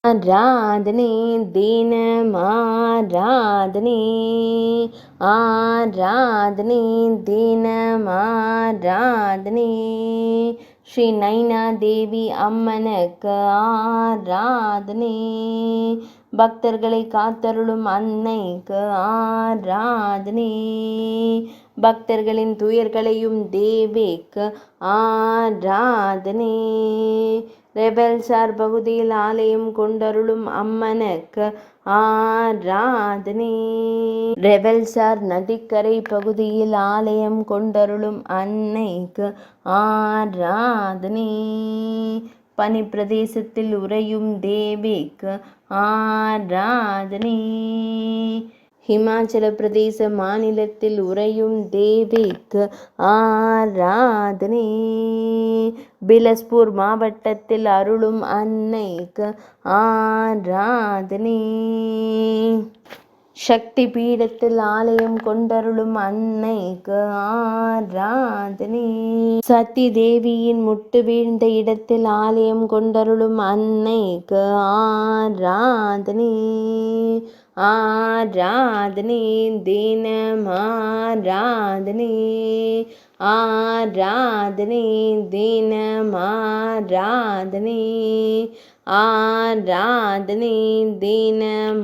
ஆராதனை தினமாராதனை ஆராதனை தினமாராதனை ஸ்ரீ நைனா தேவி அம்மனுக்கு ஆராதனை பக்தர்களை காத்தருளும் அன்னைக்கு ஆராதனை பக்தர்களின் துயர்களையும் தேவிக்கு ஆராதனை ரெபல்சார் பகுதியில் ஆலயம் கொண்டருளும் அம்மனுக்கு ஆராதனை ரெபல்சார் நதிக்கரை பகுதியில் ஆலயம் கொண்டருளும் அன்னைக்கு ஆராதனை பனி பிரதேசத்தில் உறையும் தேவிக்கு ஆராதனை ஹிமாச்சல பிரதேச மாநிலத்தில் உறையும் தேவிக்கு ஆராதனை பிலஸ்பூர் மாவட்டத்தில் அருளும் அன்னைக்கு ஆராதனை சக்தி பீடத்தில் ஆலயம் கொண்டருளும் அன்னைக்கு ஆராதனை சத்தி தேவியின் முட்டு வீழ்ந்த இடத்தில் ஆலயம் கொண்டருளும் அன்னைக்கு ஆராதனை ஆராதனை தினமாராதனை ஆராதனை தினமாராதனை ஆராதனை தினமாராதனை